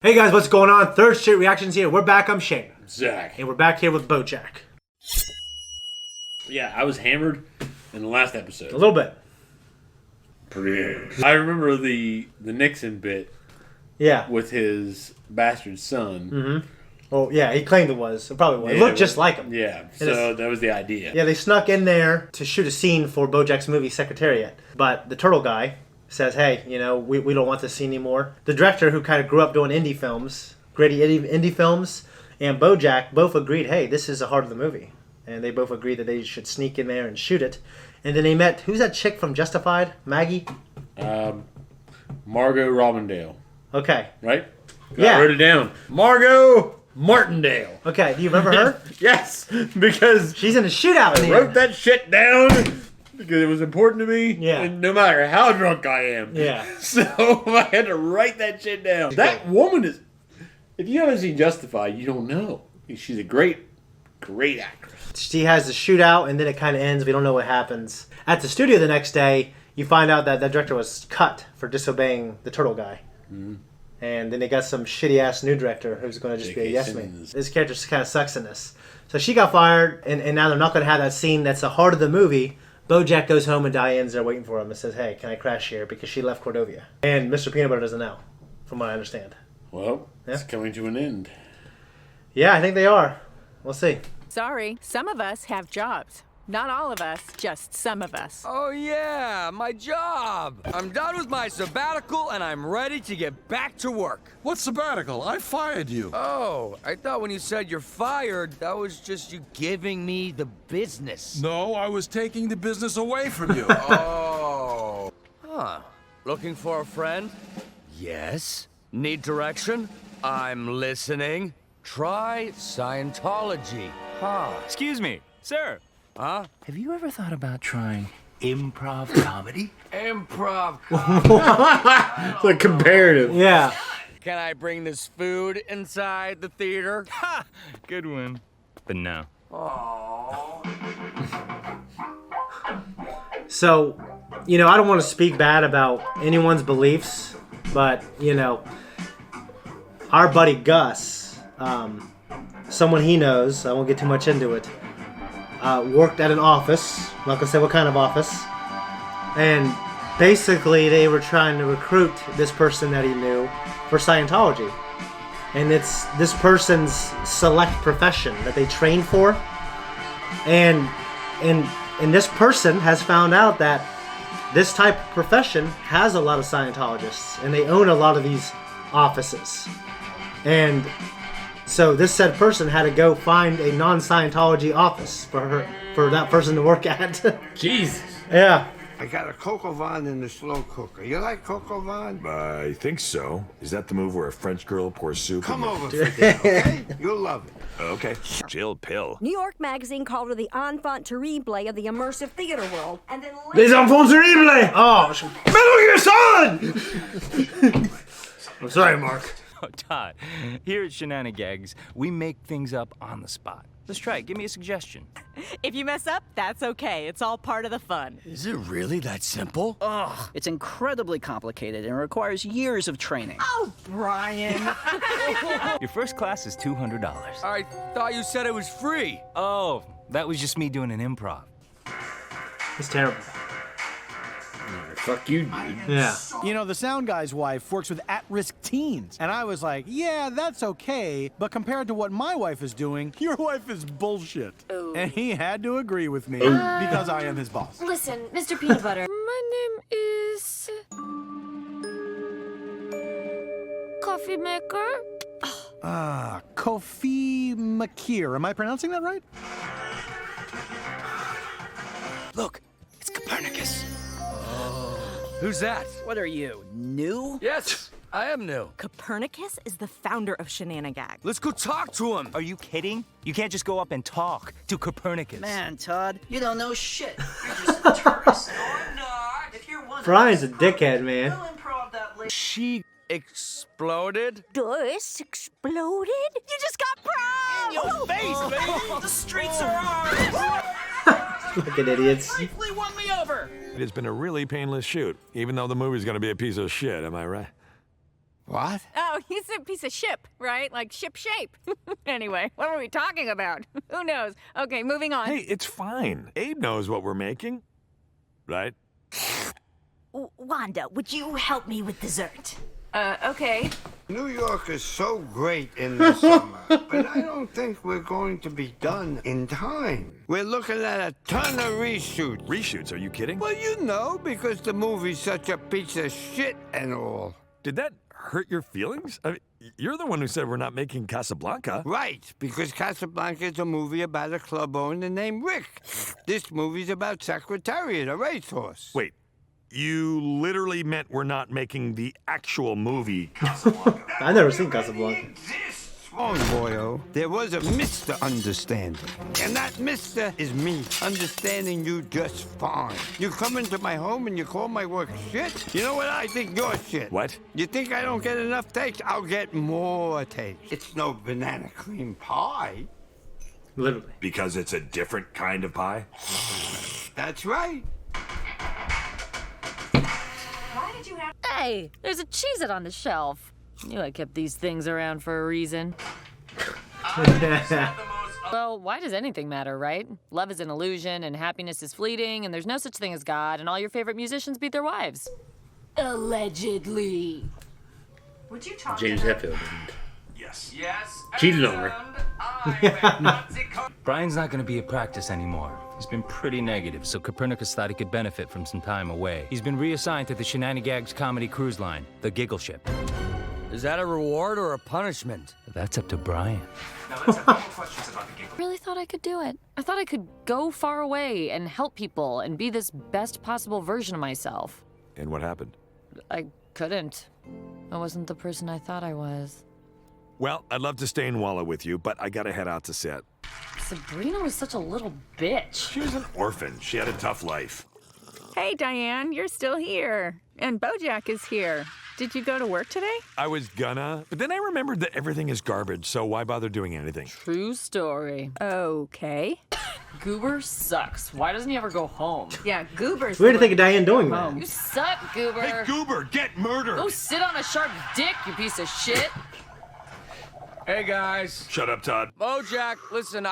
Hey guys, what's going on? Third Street Reactions here. We're back. I'm Shane. Zach. And we're back here with BoJack. Yeah, I was hammered in the last episode. A little bit. I remember the Nixon bit. Yeah. With his bastard son. Mm-hmm. Well, yeah, he claimed it was. It probably was. Yeah, it looked just like him. Yeah, so that was the idea. Yeah, they snuck in there to shoot a scene for BoJack's movie Secretariat. But the turtle guy says, hey, you know, we don't want this scene anymore. The director, who kind of grew up doing indie films, gritty indie films, and BoJack both agreed, hey, this is the heart of the movie. And they both agreed that they should sneak in there and shoot it. And then they met, who's that chick from Justified? Maggie? Margot Robindale. Okay. Right? Yeah. I wrote it down. Margot Martindale. Okay, do you remember her? Yes, because she's in a shootout. I wrote that shit down because it was important to me. Yeah. And no matter how drunk I am. Yeah. So I had to write that shit down. That woman is... If you haven't seen Justified, you don't know. She's a great actress. She has the shootout, and then it kind of ends. We don't know what happens. At the studio the next day, you find out that that director was cut for disobeying the turtle guy. Mm-hmm. And then they got some shitty-ass new director who's going to just be a yes-man. His character just kind of sucks in this. So she got fired, and now they're not going to have that scene that's the heart of the movie. BoJack goes home, and Diane's there waiting for him and says, hey, can I crash here? Because she left Cordovia. And Mr. Peanut Butter doesn't know, from what I understand. Well, it's coming to an end. Yeah, I think they are. We'll see. Sorry, some of us have jobs. Not all of us, just some of us. Oh yeah, my job! I'm done with my sabbatical and I'm ready to get back to work. What sabbatical? I fired you. Oh, I thought when you said you're fired, that was just you giving me the business. No, I was taking the business away from you. Oh. Huh. Looking for a friend? Yes. Need direction? I'm listening. Try Scientology. Huh. Excuse me, sir. Huh? Have you ever thought about trying improv comedy? Improv. It's like comparative. Yeah. Can I bring this food inside the theater? Ha! Good one. But no. Oh. So, you know, I don't want to speak bad about anyone's beliefs, but, you know, our buddy Gus, someone he knows, I won't get too much into it, worked at an office, I'm not going to say what kind of office, and basically they were trying to recruit this person that he knew for Scientology. And it's this person's select profession that they train for. And this person has found out that this type of profession has a lot of Scientologists, and they own a lot of these offices. And so this said person had to go find a non-Scientology office for that person to work at. Jesus. Yeah. I got a coq au vin in the slow cooker. You like coq au vin? I think so. Is that the move where a French girl pours soup? Come over for dinner, okay? You'll love it. Okay. Chill pill. New York Magazine called her the enfant terrible of the immersive theater world. And then Les enfants terribles! Oh, Metal Gear Solid! I'm sorry, Mark. Oh, Todd, here at Shenanigans, we make things up on the spot. Let's try it. Give me a suggestion. If you mess up, that's okay. It's all part of the fun. Is it really that simple? Ugh, it's incredibly complicated and requires years of training. Oh, Brian. Your first class is $200. I thought you said it was free. Oh, that was just me doing an improv. It's terrible. Fuck you, dude. Yeah. You know, the sound guy's wife works with at-risk teens. And I was like, yeah, that's okay. But compared to what my wife is doing, your wife is bullshit. Ooh. And he had to agree with me because I am his boss. Listen, Mr. Peanut Butter. My name is... Coffee Maker. Ah, Kofi Makir. Am I pronouncing that right? Look, it's Copernicus. Who's that? What are you, new? Yes, I am new. Copernicus is the founder of Shenanigans. Let's go talk to him. Are you kidding? You can't just go up and talk to Copernicus. Man, Todd, you don't know shit. You're just a tourist. Or not. If you're one Brian's a dickhead, man. we'll improv that later. She exploded. Dus exploded? You just got prom! Your face, baby! The streets are ours! Fucking idiots. Briefly won me over. It has been a really painless shoot, even though the movie's gonna be a piece of shit, am I right? What? Oh, he's a piece of ship, right? Like ship shape. Anyway, what were we talking about? Who knows? Okay, moving on. Hey, it's fine. Abe knows what we're making. Right? Wanda, would you help me with dessert? Okay. New York is so great in the summer, but I don't think we're going to be done in time. We're looking at a ton of reshoots. Reshoots, are you kidding? Well, you know, because the movie's such a piece of shit and all. Did that hurt your feelings? I mean, you're the one who said we're not making Casablanca. Right, because Casablanca is a movie about a club owner named Rick. This movie's about Secretariat, a racehorse. Wait, you literally meant we're not making the actual movie Casablanca? I've never seen Casablanca. Oh, boyo, there was a misunderstanding. And that mister is me, understanding you just fine. You come into my home and you call my work shit? You know what? I think you're shit. What? You think I don't get enough takes? I'll get more takes. It's no banana cream pie. Literally. Because it's a different kind of pie? That's right. Hey, there's a Cheez-It on the shelf. Knew I kept these things around for a reason. Well, why does anything matter, right? Love is an illusion, and happiness is fleeting, and there's no such thing as God, and all your favorite musicians beat their wives. Allegedly. Would you talk James Hetfield. Yes. Cheated on her. Brian's not going to be at practice anymore. He's been pretty negative, so Copernicus thought he could benefit from some time away. He's been reassigned to the Shenanigans Comedy Cruise Line, the Giggle Ship. Is that a reward or a punishment? That's up to Brian. Now let's have no more questions about the giggle. I really thought I could do it. I thought I could go far away and help people and be this best possible version of myself. And what happened? I couldn't. I wasn't the person I thought I was. Well, I'd love to stay in Walla with you, but I gotta head out to set. Sabrina was such a little bitch. She was an orphan. She had a tough life. Hey, Diane, you're still here. And BoJack is here. Did you go to work today? I was gonna, but then I remembered that everything is garbage, so why bother doing anything? True story. Okay. Goober sucks. Why doesn't he ever go home? Yeah, Goober's Weird to think of Diane doing that. You suck, Goober. Hey, Goober, get murdered! Go sit on a sharp dick, you piece of shit. Hey, guys. Shut up, Todd. BoJack, listen,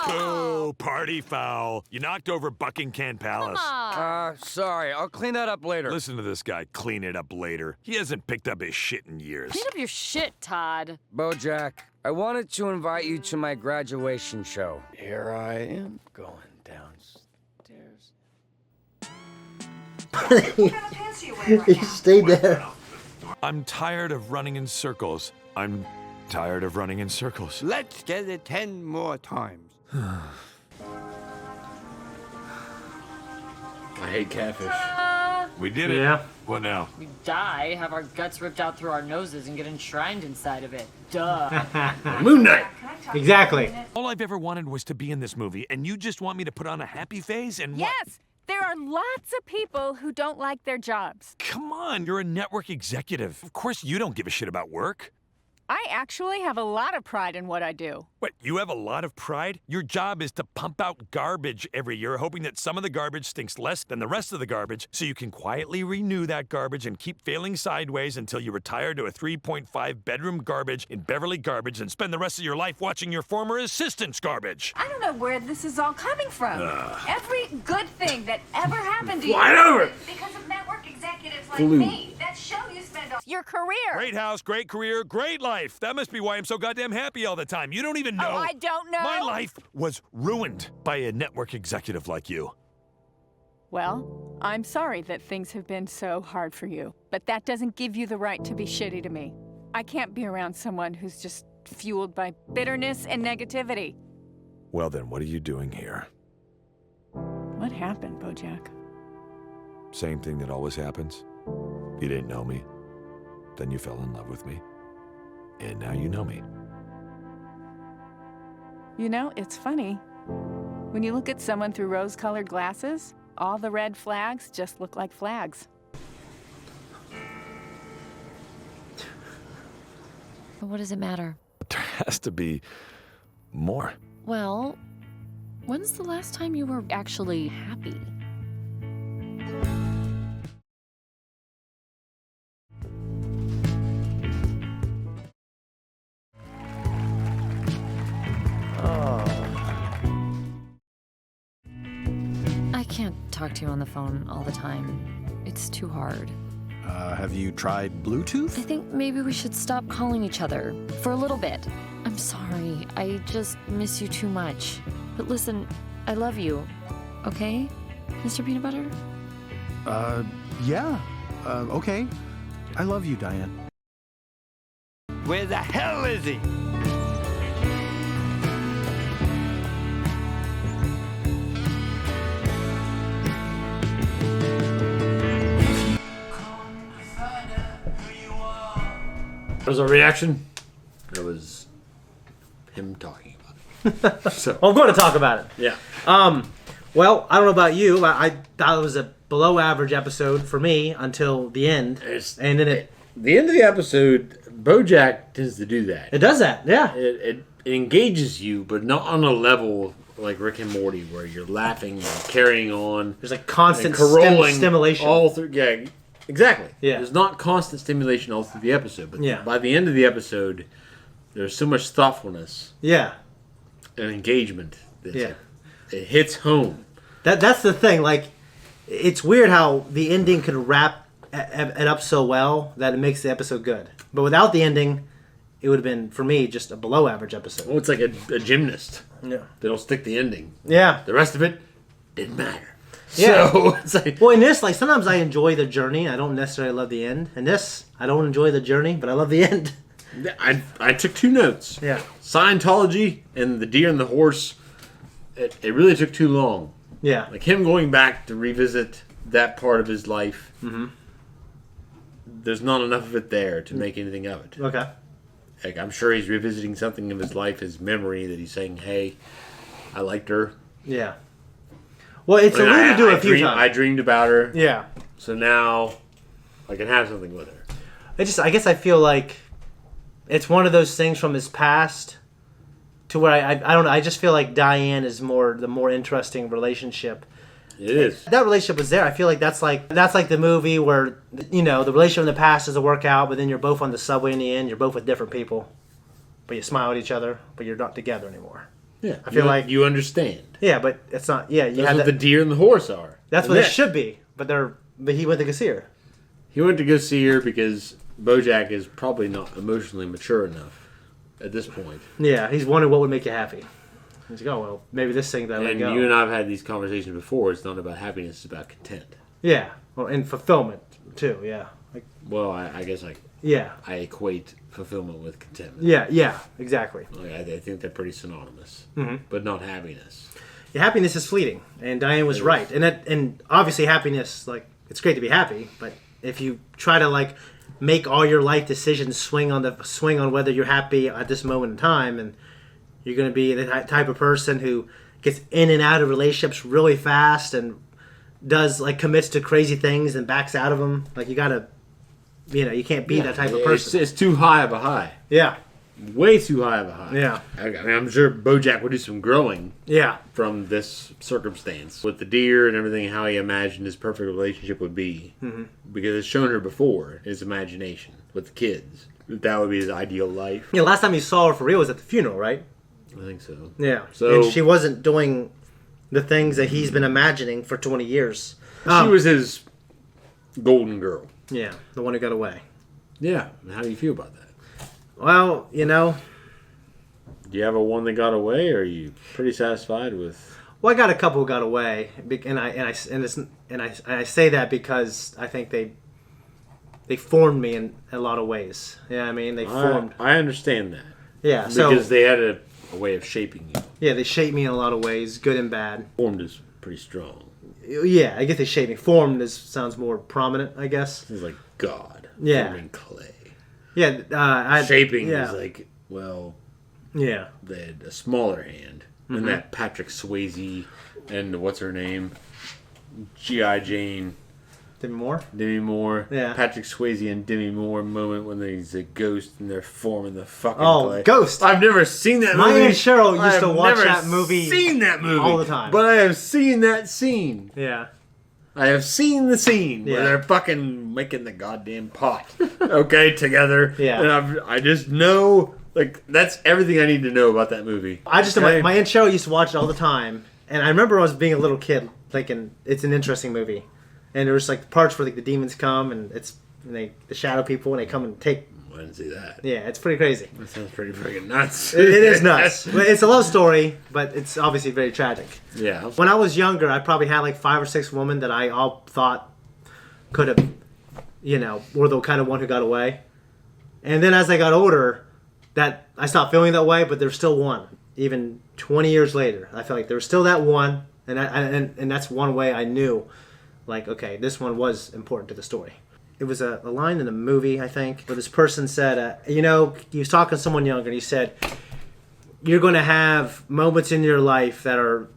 Boo, party foul. You knocked over Buckingham Palace. sorry. I'll clean that up later. Listen to this guy, clean it up later. He hasn't picked up his shit in years. Clean up your shit, Todd. BoJack, I wanted to invite you to my graduation show. Here I am, going downstairs. He stayed there. I'm tired of running in circles. I'm tired of running in circles. Let's get it 10 more times. I hate catfish. We did it. Yeah. What now? We die, have our guts ripped out through our noses, and get enshrined inside of it. Duh. Moon Knight. Exactly. All I've ever wanted was to be in this movie, and you just want me to put on a happy face and what? Yes! There are lots of people who don't like their jobs. Come on, you're a network executive. Of course you don't give a shit about work. I actually have a lot of pride in what I do. What, you have a lot of pride? Your job is to pump out garbage every year, hoping that some of the garbage stinks less than the rest of the garbage, so you can quietly renew that garbage and keep failing sideways until you retire to a 3.5 bedroom garbage in Beverly Garbage and spend the rest of your life watching your former assistant's garbage. I don't know where this is all coming from. Every good thing that ever happened to you Fly over. because of network executives like Flew. me. That show you spend all your career. Great house, great career, great life. That must be why I'm so goddamn happy all the time. You don't even know. Oh, I don't know. My life was ruined by a network executive like you. Well, I'm sorry that things have been so hard for you, but that doesn't give you the right to be shitty to me. I can't be around someone who's just fueled by bitterness and negativity. Well then, what are you doing here? What happened, BoJack? Same thing that always happens. You didn't know me. Then you fell in love with me. And now you know me. You know, it's funny. When you look at someone through rose-colored glasses, all the red flags just look like flags. But what does it matter? There has to be more. Well, when's the last time you were actually happy? talk to you on the phone all the time. It's too hard. Have you tried Bluetooth? I think maybe we should stop calling each other for a little bit. I'm sorry. I just miss you too much. But listen, I love you. Okay, Mr. Peanut Butter? Yeah. Okay. I love you, Diane. Where the hell is he? That was our reaction. It was him talking about it. So Well, I'm going to talk about it. yeah. Well, I don't know about you, but I thought it was a below average episode for me until the end. And then The end of the episode, BoJack tends to do that. it does that, yeah. It engages you, but not on a level like Rick and Morty where you're laughing and carrying on. There's like constant stimulation. all through. Yeah, exactly. Yeah. There's not constant stimulation all through the episode, but Yeah. by the end of the episode, there's so much thoughtfulness Yeah. and engagement that Yeah. it hits home. That's the thing. Like, it's weird how the ending could wrap it up so well that it makes the episode good. But without the ending, it would have been, for me, just a below average episode. Well, it's like a gymnast. Yeah. They don't stick the ending. Yeah. The rest of it didn't matter. Yeah. So it's like, well, in this, like, sometimes I enjoy the journey. I don't necessarily love the end. In this, I don't enjoy the journey, but I love the end. I took two notes. Yeah. Scientology and the deer and the horse. It really took too long. Yeah. Like him going back to revisit that part of his life. Mm-hmm. There's not enough of it there to make anything of it. Okay. Like I'm sure he's revisiting something of his life, his memory, that he's saying, "Hey, I liked her." Yeah. Well, it's alluded to a few times. I dreamed about her. Yeah. So now I can have something with her. I guess I feel like it's one of those things from his past to where I don't know. I just feel like Diane is the more interesting relationship. It is. That relationship was there. I feel like that's like the movie where, you know, the relationship in the past doesn't work out, but then you're both on the subway in the end. You're both with different people, but you smile at each other, but you're not together anymore. Yeah. I feel like you understand. Yeah, but it's not. Yeah, you That's had what the deer and the horse are. That's what it should be. But he went to go see her. He went to go see her because BoJack is probably not emotionally mature enough at this point. Yeah, he's wondering what would make you happy. He's like, oh, well, maybe this thing that I let go. And you and I have had these conversations before. It's not about happiness. It's about content. Yeah, well, and fulfillment too. Yeah. Well, I guess I equate fulfillment with contentment. Yeah, exactly. Like, I think they're pretty synonymous, Mhm. but not happiness. Yeah, happiness is fleeting, and Diane was right. And obviously happiness, like, it's great to be happy, but if you try to like make all your life decisions swing on whether you're happy at this moment in time, and you're going to be the type of person who gets in and out of relationships really fast and commits to crazy things and backs out of them. Like, you gotta, you can't be that type of person. It's too high of a high. Yeah. Way too high of a high. Yeah. I mean, I'm sure BoJack would do some growing. Yeah. From this circumstance with the deer and everything, how he imagined his perfect relationship would be, because it's shown her before his imagination with the kids. That would be his ideal life. Yeah, last time you saw her for real was at the funeral, right? I think so. Yeah. So and she wasn't doing the things that he's been imagining for 20 years. She was his golden girl. Yeah, the one who got away. Yeah. How do you feel about that? Well, Do you have a one that got away, or are you pretty satisfied with? Well, I got a couple who got away, and I say that because I think they formed me in a lot of ways. Yeah, I mean, they formed. I understand that. Yeah, because they had a way of shaping you. Yeah, they shaped me in a lot of ways, good and bad. Formed is pretty strong. Yeah, I guess they shaped me. Formed sounds more prominent, I guess. It's like God. Yeah. Forming clay. Yeah, shaping is like, well, yeah, they had a smaller hand than that Patrick Swayze and what's her name, G.I. Jane, Demi Moore. Yeah, Patrick Swayze and Demi Moore moment when there's a ghost and they're forming the fucking clay. Ghost! I've never seen that movie. My Aunt Cheryl used to watch that movie. Seen that movie all the time, but I have seen that scene. Yeah. I have seen the scene where they're fucking making the goddamn pot, okay, together. Yeah. And I just know, like, that's everything I need to know about that movie. My Aunt Cheryl used to watch it all the time, and I remember I was being a little kid Like, it's an interesting movie. And there's like parts where like the demons come and the shadow people and they come and take. I didn't see that. Yeah, it's pretty crazy. That sounds pretty freaking nuts. It is nuts. It's a love story, but it's obviously very tragic. Yeah. When I was younger, I probably had like 5 or 6 women that I all thought could have, were the kind of one who got away. And then as I got older, that I stopped feeling that way, but there's still one. Even 20 years later, I feel like there was still that one, and that's one way I knew, like, okay, this one was important to the story. It was a line in a movie, I think, where this person said, he was talking to someone younger, and he said, you're going to have moments in your life that are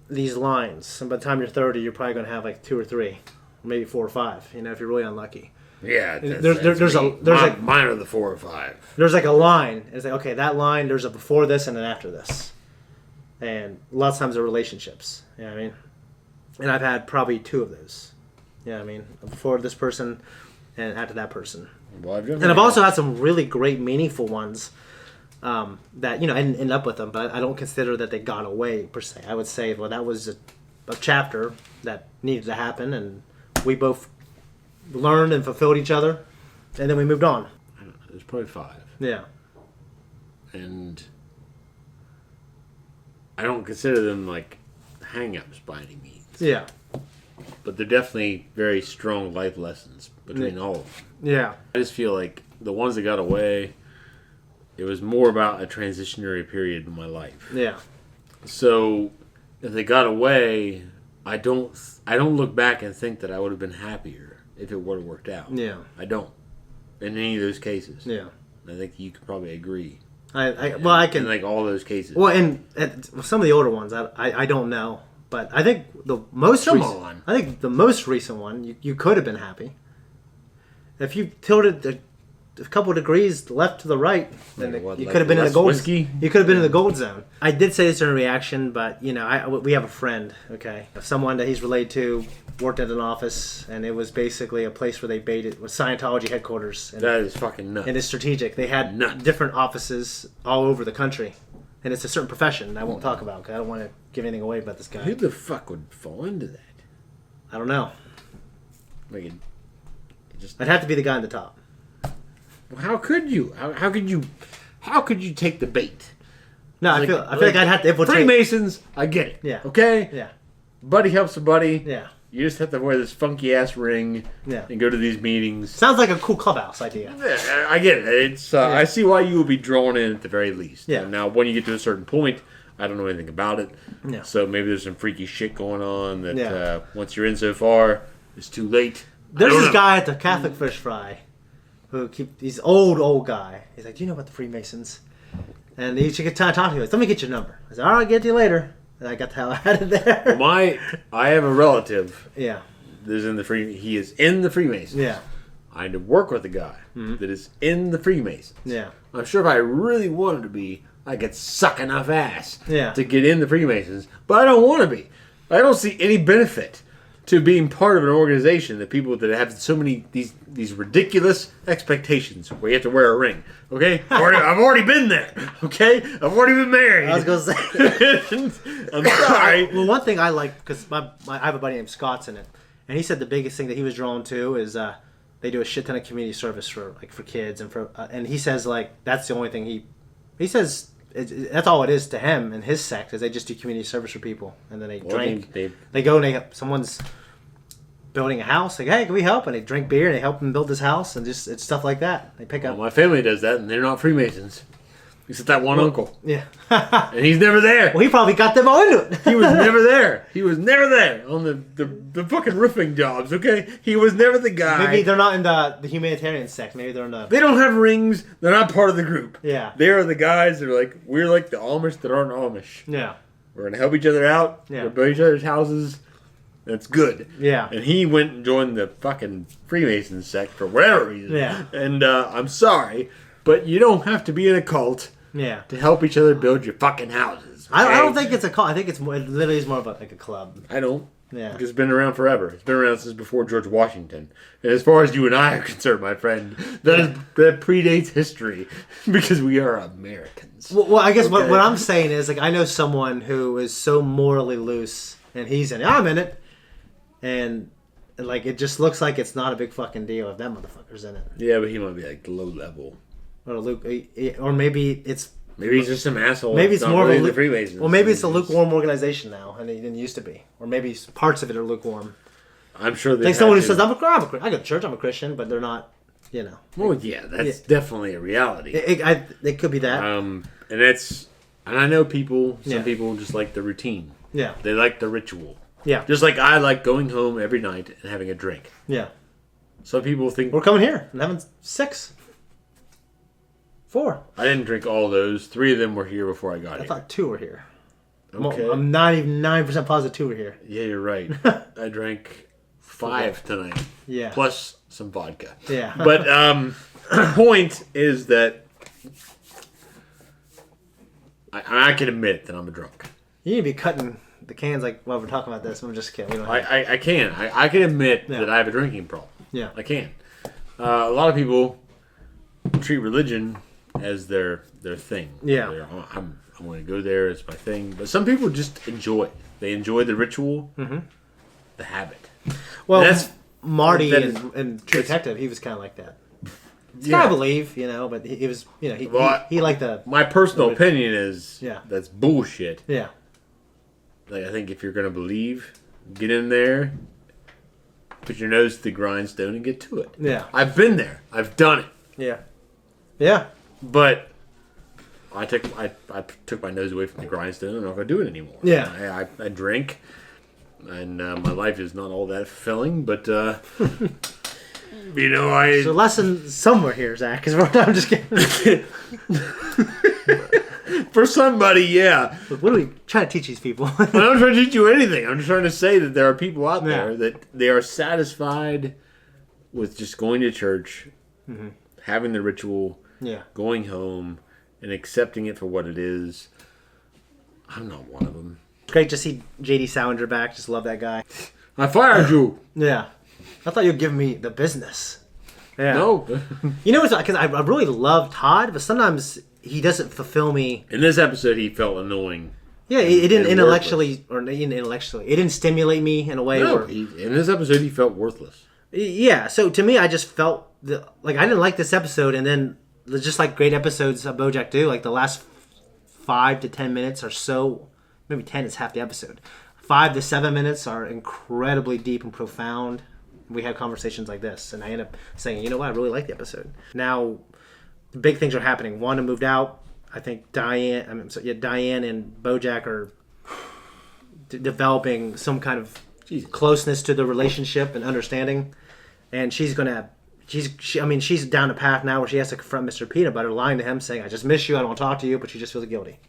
these lines, and by the time you're 30, you're probably going to have like 2 or 3, or maybe 4 or 5, if you're really unlucky. Yeah, mine are the 4 or 5. There's like a line. It's like, okay, that line, there's a before this and an after this. And lots of times they're relationships. You know what I mean? And I've had probably 2 of those. You know what I mean? Before this person and after that person. Well, and I've also had some really great, meaningful ones that, I didn't end up with them, but I don't consider that they got away, per se. I would say, well, that was a chapter that needed to happen, and we both learned and fulfilled each other, and then we moved on. There's probably 5. Yeah. And I don't consider them like hang-ups by any means. Yeah. But they're definitely very strong life lessons between all of them. Yeah. I just feel like the ones that got away, it was more about a transitionary period in my life. Yeah. So if they got away, I don't look back and think that I would have been happier if it would have worked out. Yeah. I don't. In any of those cases. Yeah. I think you could probably agree. I can. In like all those cases. Well, and some of the older ones, I don't know. But I think the most recent one, you could have been happy. If you tilted a couple of degrees left to the right, then you could have been in the gold. Whiskey? You could have been in the gold zone. I did say this in a reaction, but we have a friend, okay, someone that he's related to worked at an office, and it was basically a place where they baited with Scientology headquarters. And that is fucking nuts. And it's strategic. They had different offices all over the country. And it's a certain profession I won't talk about because I don't want to give anything away about this guy. Who the fuck would fall into that? I don't know. Like I'd have to be the guy on the top. Well, how could you? How could you take the bait? No, I feel like I'd have to infiltrate. Freemasons, I get it. Yeah. Okay? Yeah. Buddy helps a buddy. Yeah. You just have to wear this funky ass ring. Yeah. And go to these meetings. Sounds like a cool clubhouse idea. Yeah, I get it. It's I see why you would be drawn in at the very least. Yeah. Now, when you get to a certain point, I don't know anything about it. Yeah. So maybe there's some freaky shit going on that once you're in so far, it's too late. There's this guy at the Catholic Fish Fry who he's old guy. He's like, do you know about the Freemasons? And he should talk to me. Let me get your number. I said, all right, get to you later. And I got the hell out of there. I have a relative. Yeah. He is in the Freemasons. Yeah. I had to work with a guy that is in the Freemasons. Yeah. I'm sure if I really wanted to be, I could suck enough ass to get in the Freemasons, but I don't want to be. I don't see any benefit to being part of an organization that people that have so many these ridiculous expectations where you have to wear a ring. Okay, I've already been there. Okay, I've already been married. I was gonna say. I'm sorry. Well, one thing I like because I have a buddy named Scott's in it, and he said the biggest thing that he was drawn to is they do a shit ton of community service for kids and and he says that's the only thing he says. That's all it is to him and his sect is they just do community service for people and then they drink. They go and someone's building a house. Like, hey, can we help? And they drink beer and they help them build this house and just it's stuff like that. They pick up. My family does that and they're not Freemasons, except that one uncle. Yeah, and he's never there. Well, he probably got them all into it. He was never there. He was never there on the fucking roofing jobs. Okay, he was never the guy. Maybe they're not in the humanitarian sect. Maybe they're in the. They don't have rings. They're not part of the group. Yeah, they are the guys that are like we're like the Amish that aren't Amish. Yeah, we're gonna help each other out. Yeah, we're build each other's houses. That's good. Yeah, and he went and joined the fucking Freemason sect for whatever reason. Yeah, and I'm sorry, but you don't have to be in a cult. Yeah, to help each other build your fucking houses. Okay? I don't think it's a cult. I think it literally is more of a club. I don't. Yeah, it's been around forever. It's been around since before George Washington. And as far as you and I are concerned, my friend, that predates history because we are Americans. Well, I guess what I'm saying is I know someone who is so morally loose and he's in it. I'm in it, and like it just looks like it's not a big fucking deal if that motherfucker's in it. Yeah, but he might be like low level. Or maybe it's he's just some asshole. Maybe it's more really of a Freemasons. Well, maybe it's a lukewarm organization now, and it didn't used to be. Or maybe parts of it are lukewarm. I'm sure they like someone who says I go to church, I'm a Christian, but they're not. You know. Well, yeah, that's definitely a reality. It could be that. And I know people. Some people just like the routine. Yeah. They like the ritual. Yeah. Just like I like going home every night and having a drink. Yeah. Some people think we're coming here and having 6. 4. I didn't drink all those. 3 of them were here before I got here. I thought 2 were here. Okay. I'm not even 9% positive 2 were here. Yeah, you're right. I drank 5 tonight. Yeah. Plus some vodka. Yeah. But the point is that I can admit that I'm a drunk. You need to be cutting the cans like while we're talking about this. I'm just kidding. I can. I can admit that I have a drinking problem. Yeah. I can. A lot of people treat religion as their thing. Yeah. I'm going to go there. It's my thing. But some people just enjoy it. They enjoy the ritual, the habit. Well, that's Marty and True Detective. He was kind of like that. It's kind of believe, but he was, he liked the. My personal opinion is, Yeah. that's bullshit. Yeah. Like, I think if you're going to believe, get in there, put your nose to the grindstone and get to it. Yeah. I've been there. I've done it. Yeah. Yeah. But I took my nose away from the grindstone. I'm not going to do it anymore. Yeah. I drink, and my life is not all that fulfilling, but There's a lesson somewhere here, Zach. Because I'm just kidding. For somebody, yeah. Look, what are we trying to teach these people? I'm not trying to teach you anything. I'm just trying to say that there are people out there that they are satisfied with just going to church, having the ritual, going home, and accepting it for what it is. I'm not one of them. Great to see J.D. Salinger back. Just love that guy. I fired you. Yeah. I thought you were giving me the business. Yeah. No. You know, because I really love Todd, but sometimes he doesn't fulfill me. In this episode, he felt annoying. Yeah, it didn't intellectually, it didn't stimulate me in a way. No, in this episode, he felt worthless. Yeah, so to me, I just felt I didn't like this episode, and then just like great episodes of BoJack do, like the last 5 to 10 minutes are so, maybe 10 is half the episode. 5 to 7 minutes are incredibly deep and profound. We had conversations like this, and I end up saying, you know what, I really like the episode. Now, big things are happening. Wanda moved out. I think Diane and BoJack are developing some kind of closeness to the relationship and understanding. And she's down a path now where she has to confront Mr. Peanut Butter, lying to him, saying, I just miss you, I don't want to talk to you, but she just feels guilty.